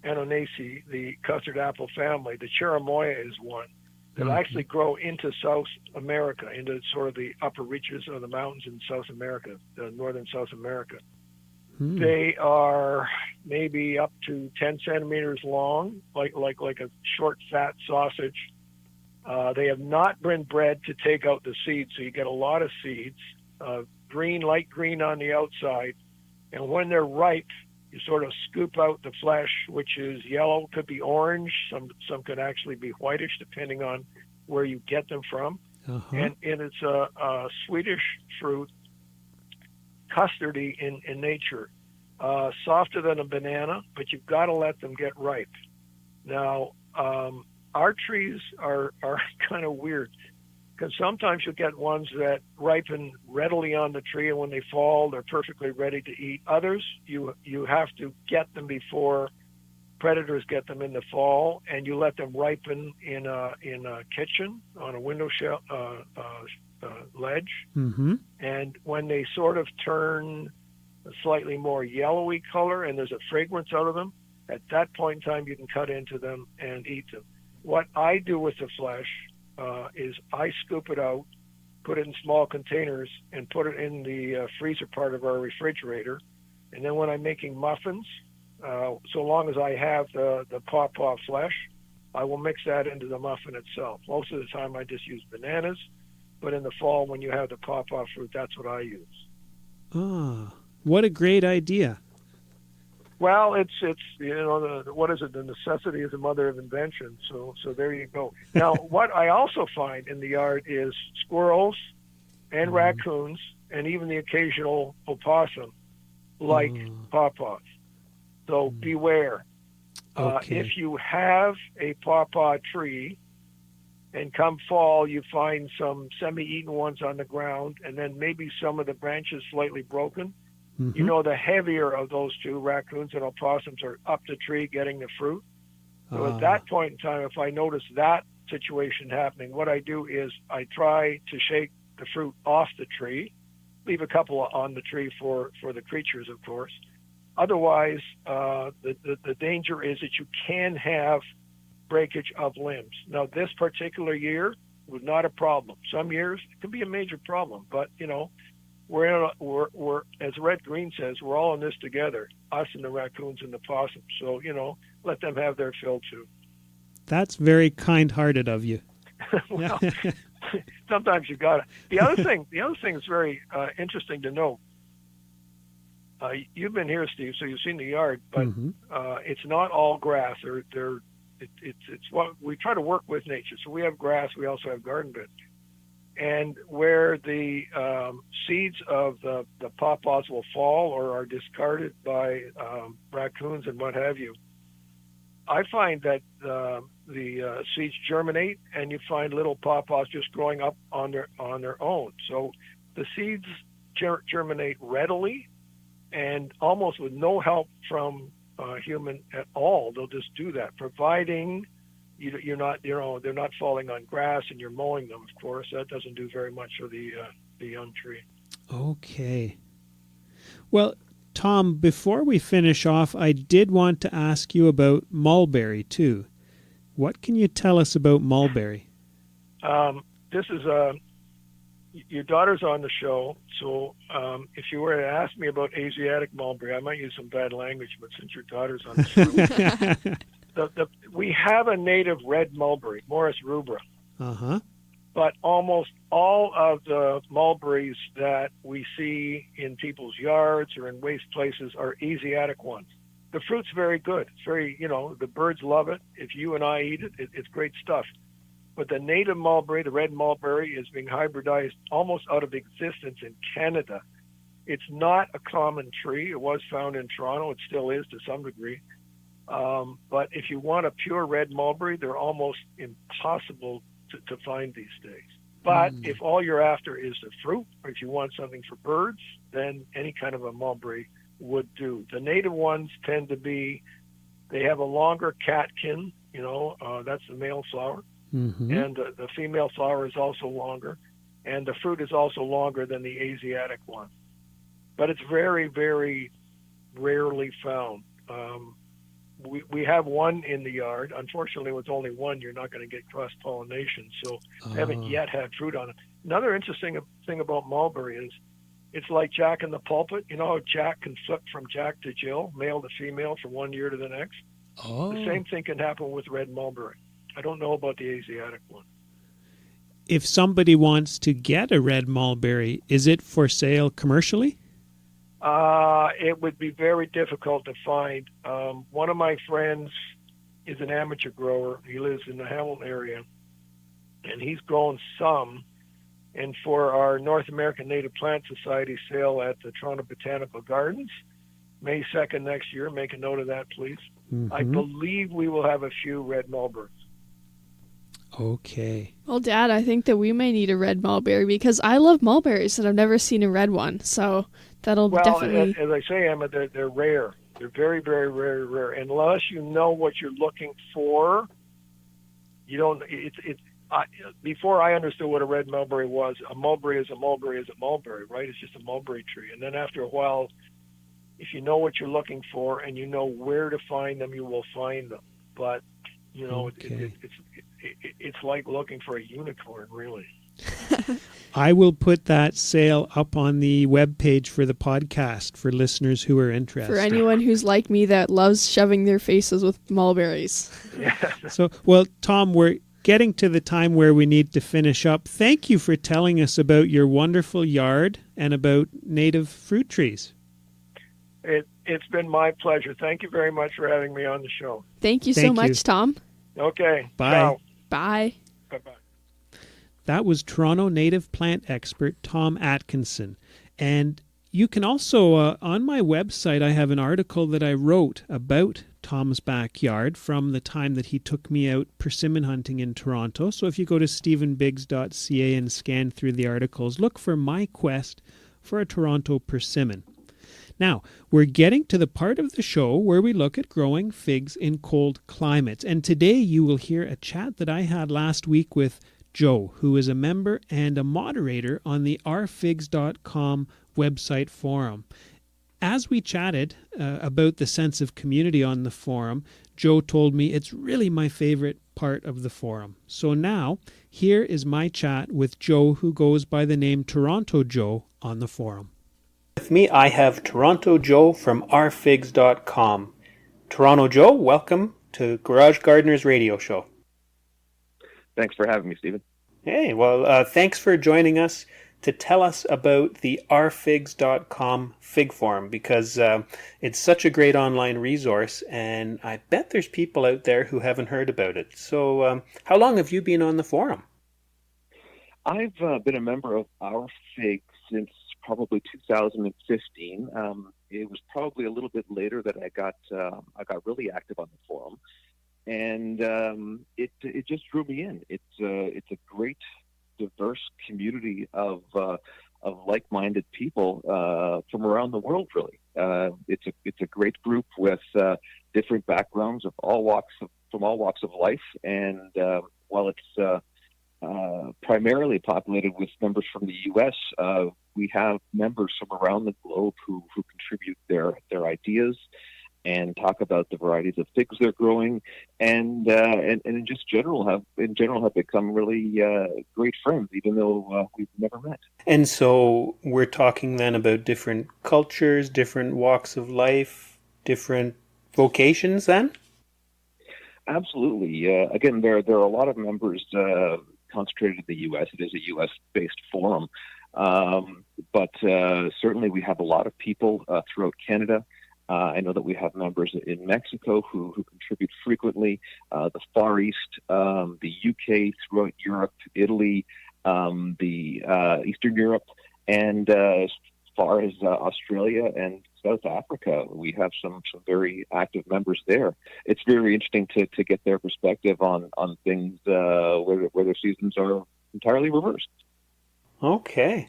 Annonaceae, the custard apple family. The cherimoya is one that actually grow into South America, into sort of the upper reaches of the mountains in South America, northern South America. They are maybe up to 10 centimeters long, like a short, fat sausage. They have not been bred to take out the seeds, so you get a lot of seeds, green, light green on the outside. And when they're ripe, you sort of scoop out the flesh, which is yellow, could be orange. Some could actually be whitish, depending on where you get them from. And it's a Swedish fruit, custardy in nature, softer than a banana, but you've got to let them get ripe. Now, our trees are kind of weird, because sometimes you'll get ones that ripen readily on the tree, and when they fall, they're perfectly ready to eat. Others, you have to get them before predators get them in the fall, and you let them ripen in a kitchen on a window ledge. And when they sort of turn a slightly more yellowy color and there's a fragrance out of them, at that point in time you can cut into them and eat them. What I do with the flesh is I scoop it out, put it in small containers, and put it in the freezer part of our refrigerator. And then when I'm making muffins, so long as I have the pawpaw flesh, I will mix that into the muffin itself. Most of the time I just use bananas, but in the fall when you have the pawpaw fruit, that's what I use. What a great idea. Well, it's what is it? The necessity is the mother of invention. So there you go. Now, what I also find in the yard is squirrels and raccoons and even the occasional opossum like pawpaws. So beware. If you have a pawpaw tree and come fall you find some semi-eaten ones on the ground and then maybe some of the branches slightly broken, the heavier of those two, raccoons and opossums, are up the tree getting the fruit. So at that point in time, if I notice that situation happening, what I do is I try to shake the fruit off the tree, leave a couple on the tree for the creatures, of course. Otherwise, the danger is that you can have breakage of limbs. Now, this particular year was not a problem. Some years it can be a major problem, but we're as Red Green says, we're all in this together, us and the raccoons and the possums. So, let them have their fill too. That's very kind-hearted of you. Well, sometimes you got it. The other thing is very interesting to know. You've been here, Steve, so you've seen the yard, but it's not all grass. It's what we try to work with nature. So we have grass. We also have garden beds. And where the seeds of the pawpaws will fall or are discarded by raccoons and what have you, I find that the seeds germinate, and you find little pawpaws just growing up on their own. So the seeds germinate readily, and almost with no help from human at all. They'll just do that, providing you're not, they're not falling on grass and you're mowing them. Of course, that doesn't do very much for the young tree. Okay. Well, Tom, before we finish off, I did want to ask you about mulberry too. What can you tell us about mulberry? This is a your daughter's on the show, so if you were to ask me about Asiatic mulberry, I might use some bad language, but since your daughter's on the show, we have a native red mulberry, Morris rubra. Uh-huh. But almost all of the mulberries that we see in people's yards or in waste places are Asiatic ones. The fruit's very good. It's very, the birds love it. If you and I eat it, it's great stuff. But the native mulberry, the red mulberry, is being hybridized almost out of existence in Canada. It's not a common tree. It was found in Toronto. It still is to some degree. But if you want a pure red mulberry, they're almost impossible to find these days. But if all you're after is the fruit, or if you want something for birds, then any kind of a mulberry would do. The native ones tend to be, they have a longer catkin, that's the male flower. Mm-hmm. And the female flower is also longer, and the fruit is also longer than the Asiatic one. But it's very, very rarely found. We have one in the yard. Unfortunately, with only one, you're not going to get cross-pollination, so haven't yet had fruit on it. Another interesting thing about mulberry is it's like Jack in the Pulpit. You know how Jack can flip from Jack to Jill, male to female, from one year to the next? Oh. The same thing can happen with red mulberry. I don't know about the Asiatic one. If somebody wants to get a red mulberry, is it for sale commercially? It would be very difficult to find. One of my friends is an amateur grower. He lives in the Hamilton area, and he's grown some. And for our North American Native Plant Society sale at the Toronto Botanical Gardens, May 2nd next year, make a note of that, please. Mm-hmm. I believe we will have a few red mulberries. Okay. Well, Dad, I think that we may need a red mulberry because I love mulberries and I've never seen a red one. So that'll definitely... As I say, Emma, they're rare. They're very, very, very rare. Unless you know what you're looking for, you don't... Before I understood what a red mulberry was, a mulberry is a mulberry is a mulberry, right? It's just a mulberry tree. And then after a while, if you know what you're looking for and you know where to find them, you will find them. But, okay. it's like looking for a unicorn, really. I will put that sale up on the webpage for the podcast for listeners who are interested. For anyone who's like me that loves shoving their faces with mulberries. Yeah. So, well, Tom, we're getting to the time where we need to finish up. Thank you for telling us about your wonderful yard and about native fruit trees. It's been my pleasure. Thank you very much for having me on the show. Thank you so much, Tom. Okay. Bye. Ciao. Bye. Bye-bye. That was Toronto native plant expert Tom Atkinson. And you can also, on my website, I have an article that I wrote about Tom's backyard from the time that he took me out persimmon hunting in Toronto. So if you go to stephenbiggs.ca and scan through the articles, look for my quest for a Toronto persimmon. Now, we're getting to the part of the show where we look at growing figs in cold climates. And today you will hear a chat that I had last week with Joe, who is a member and a moderator on the rfigs.com website forum. As we chatted about the sense of community on the forum, Joe told me it's really my favorite part of the forum. So now, here is my chat with Joe, who goes by the name Toronto Joe on the forum. With me, I have Toronto Joe from rfigs.com. Toronto Joe, welcome to Garage Gardeners Radio Show. Thanks for having me, Stephen. Hey, well, thanks for joining us to tell us about the rfigs.com fig forum, because it's such a great online resource, and I bet there's people out there who haven't heard about it. So how long have you been on the forum? I've been a member of rFig since probably 2015. It was probably a little bit later that I got really active on the forum, and it just drew me in. It's a great, diverse community of like-minded people from around the world. Really, it's a great group with different backgrounds from all walks of life, and while it's primarily populated with members from the U.S., we have members from around the globe who contribute their ideas and talk about the varieties of figs they're growing, and in general have become really great friends, even though we've never met. And so we're talking then about different cultures, different walks of life, different vocations then? Absolutely. Again, there are a lot of members concentrated in the U.S. It is a U.S.-based forum. But certainly we have a lot of people throughout Canada. I know that we have members in Mexico who contribute frequently, the Far East, the UK, throughout Europe, Italy, the Eastern Europe, and as far as Australia and South Africa. We have some very active members there. It's very interesting to get their perspective on things where their seasons are entirely reversed. Okay.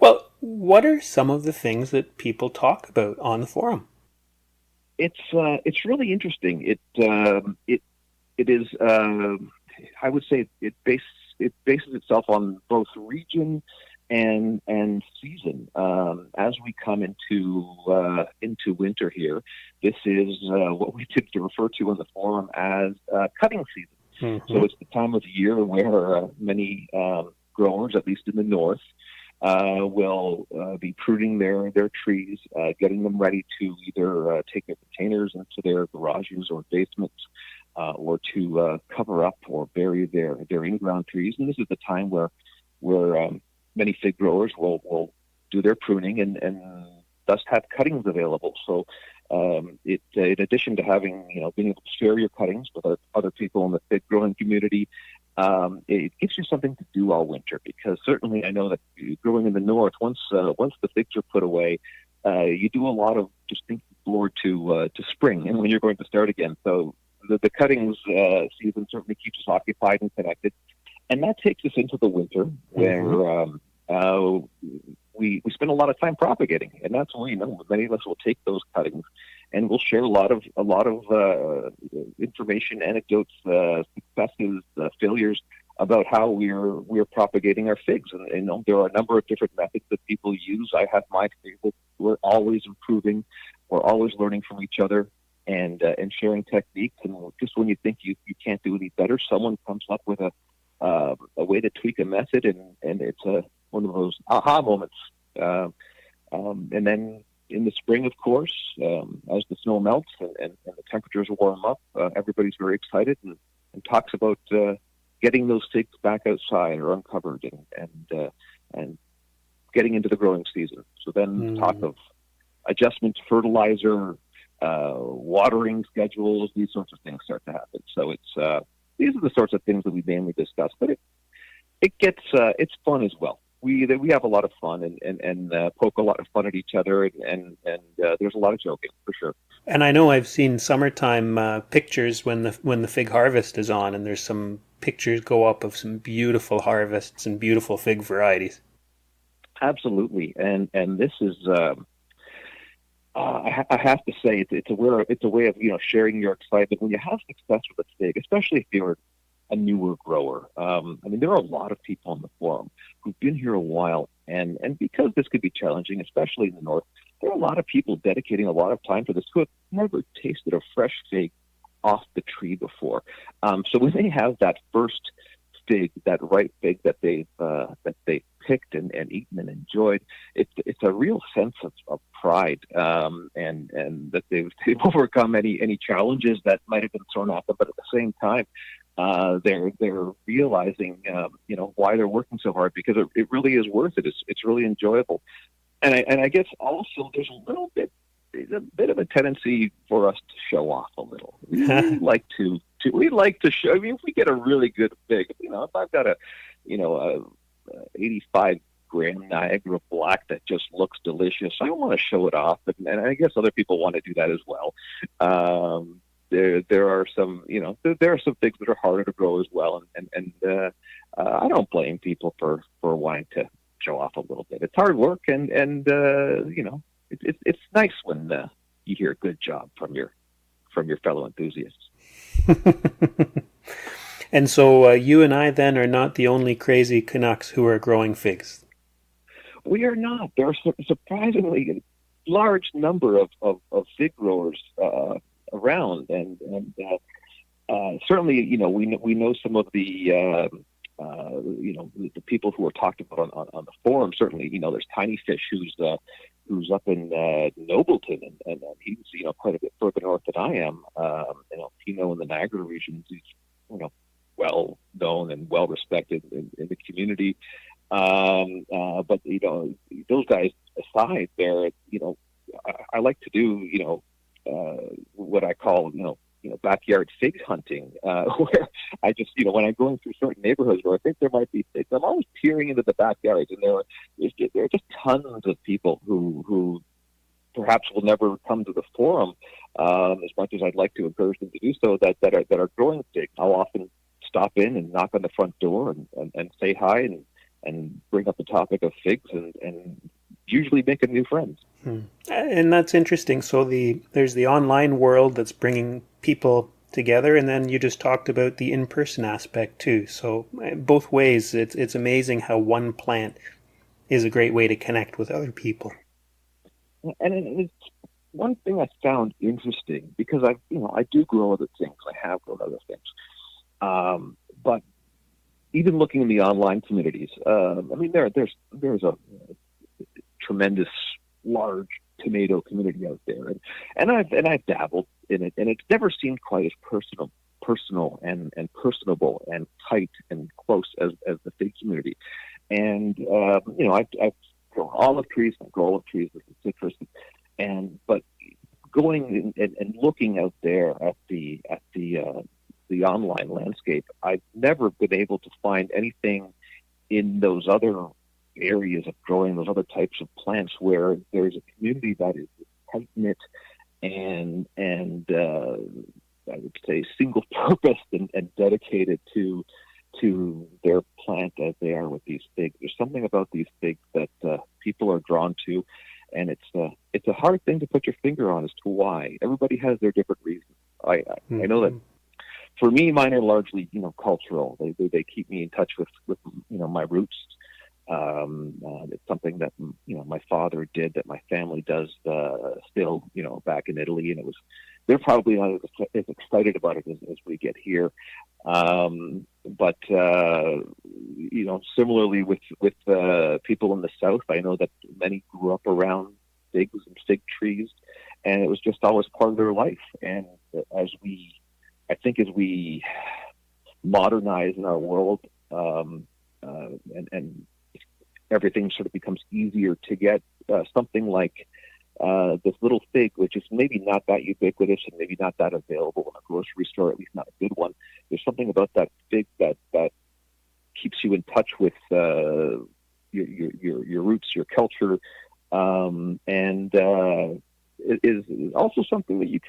Well, what are some of the things that people talk about on the forum? It's really interesting. It is I would say it bases itself on both region and season. As we come into winter here, this is what we typically refer to in the forum as cutting season. Mm-hmm. So it's the time of year where many growers, at least in the north, will be pruning their trees, getting them ready to either take their containers into their garages or basements, or to cover up or bury their in-ground trees. And this is the time where many fig growers will do their pruning and thus have cuttings available. So in addition to having, being able to share your cuttings with other people in the fig growing community, it gives you something to do all winter, because certainly I know that growing in the north, once the figs are put away, you do a lot of just thinking forward to spring and when you're going to start again. So the cuttings season certainly keeps us occupied and connected. And that takes us into the winter, where we spend a lot of time propagating, and that's where many of us will take those cuttings and we'll share a lot of information, anecdotes, successes, failures about how we're propagating our figs. And there are a number of different methods that people use. I have my favorite. We're always improving. We're always learning from each other and sharing techniques. And just when you think you can't do any better, someone comes up with a way to tweak a method, and it's one of those aha moments. And then in the spring, of course, as the snow melts and the temperatures warm up, everybody's very excited and talks about getting those figs back outside or uncovered and getting into the growing season. So then talk of adjustment to fertilizer, watering schedules, these sorts of things start to happen. So it's these are the sorts of things that we mainly discuss, but it gets it's fun as well. We have a lot of fun and poke a lot of fun at each other, and there's a lot of joking for sure. And I know I've seen summertime pictures when the fig harvest is on, and there's some pictures go up of some beautiful harvests and beautiful fig varieties. Absolutely, and this is I have to say it's a way of sharing your excitement when you have success with a fig, especially if you're a newer grower. There are a lot of people on the forum who've been here a while, and because this could be challenging, especially in the north, there are a lot of people dedicating a lot of time for this who have never tasted a fresh fig off the tree before. So when they have that first fig, that ripe fig that they picked and eaten and enjoyed, it's a real sense of pride, and that they've overcome any challenges that might have been thrown at them, but at the same time, they're realizing why they're working so hard, because it really is worth it. It's really enjoyable, and I guess also there's a bit of a tendency for us to show off a little. We like to show. I mean, if we get a really good fig, if I've got a 85 gram Niagara Black that just looks delicious, I want to show it off, and I guess other people want to do that as well. There are some, there are some things that are harder to grow as well, and I don't blame people for wanting to show off a little bit. It's hard work, and it's nice when you hear a good job from your fellow enthusiasts. And so you and I then are not the only crazy Canucks who are growing figs. We are not. There are surprisingly large number of fig growers around, and certainly, we know some of the the people who are talked about on the forum. Certainly, there's Tiny Fish who's up in Nobleton, and he's quite a bit further north than I am. Tino in the Niagara region, he's well known and well respected in the community. But those guys aside, there, I like to do what I call backyard fig hunting, where I just when I'm going through certain neighborhoods where I think there might be figs, I'm always peering into the backyards, and there are just tons of people who perhaps will never come to the forum as much as I'd like to encourage them to do so, that are growing figs. I'll often stop in and knock on the front door and say hi and bring up the topic of figs and usually make a new friend. And that's interesting. So there's the online world that's bringing people together, and then you just talked about the in-person aspect too. So both ways, it's amazing how one plant is a great way to connect with other people. And it's one thing I found interesting, because I do grow other things. I have grown other things. But even looking in the online communities, there's a tremendous large tomato community out there, and I've dabbled in it, and it's never seemed quite as personal and personable and tight and close as the fig community. And I've grown olive trees, I grow olive trees with citrus, but going and looking out there at the online landscape, I've never been able to find anything in those other areas of growing those other types of plants where there's a community that is tight knit and I would say single purposed and dedicated to their plant as they are with these figs. There's something about these figs that people are drawn to, and it's a hard thing to put your finger on as to why. Everybody has their different reasons. I know that for me, mine are largely cultural. They keep me in touch with my roots. It's something that my father did, that my family does still back in Italy, and they're probably not as excited about it as we get here. But similarly with people in the South, I know that many grew up around figs and fig trees, and it was just always part of their life. And as we modernize in our world, and everything sort of becomes easier to get, something like this little fig, which is maybe not that ubiquitous and maybe not that available in a grocery store, at least not a good one. There's something about that fig that keeps you in touch with your roots, your culture, and it is also something that you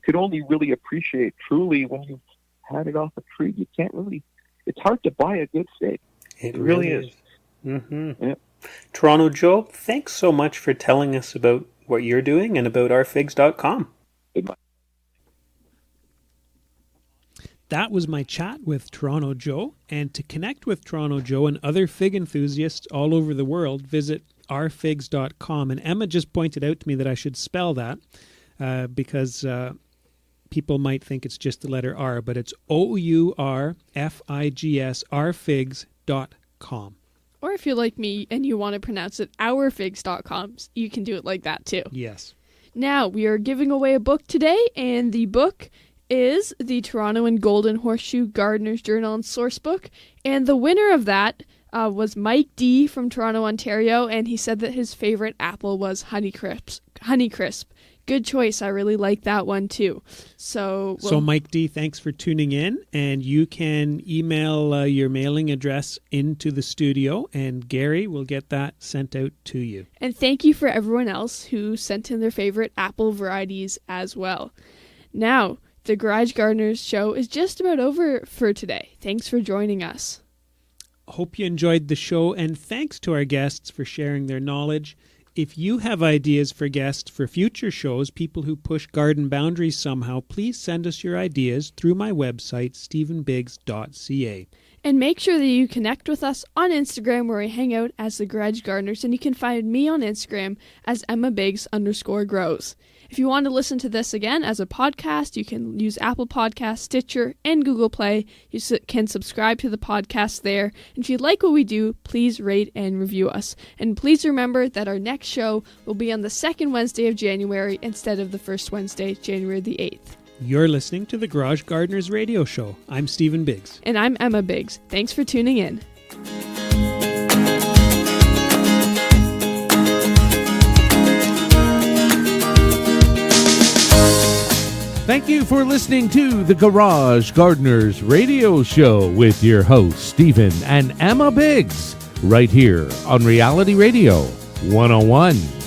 could only really appreciate truly when you've had it off a tree. You can't really. It's hard to buy a good fig. It really is. Mm-hmm. Yeah. Toronto Joe, thanks so much for telling us about what you're doing and about ourfigs.com. That was my chat with Toronto Joe. And to connect with Toronto Joe and other fig enthusiasts all over the world, visit ourfigs.com. And Emma just pointed out to me that I should spell that because people might think it's just the letter R, but it's OURFIGS, ourfigs.com. Or if you're like me and you want to pronounce it ourfigs.com, you can do it like that too. Yes. Now, we are giving away a book today, and the book is the Toronto and Golden Horseshoe Gardener's Journal and Sourcebook. And the winner of that was Mike D. from Toronto, Ontario, and he said that his favorite apple was Honeycrisp. Good choice. I really like that one too. So Mike D., thanks for tuning in, and you can email your mailing address into the studio, and Gary will get that sent out to you. And thank you for everyone else who sent in their favorite apple varieties as well. Now, the Garage Gardeners show is just about over for today. Thanks for joining us. Hope you enjoyed the show, and thanks to our guests for sharing their knowledge. If you have ideas for guests for future shows, people who push garden boundaries somehow, please send us your ideas through my website, stephenbiggs.ca. And make sure that you connect with us on Instagram, where we hang out as the Garage Gardeners, and you can find me on Instagram as EmmaBiggs_grows. If you want to listen to this again as a podcast, you can use Apple Podcasts, Stitcher, and Google Play. You can subscribe to the podcast there. And if you like what we do, please rate and review us. And please remember that our next show will be on the second Wednesday of January instead of the first Wednesday, January the 8th. You're listening to the Garage Gardeners Radio Show. I'm Stephen Biggs. And I'm Emma Biggs. Thanks for tuning in. Thank you for listening to the Garage Gardeners Radio Show with your hosts, Stephen and Emma Biggs, right here on Reality Radio 101.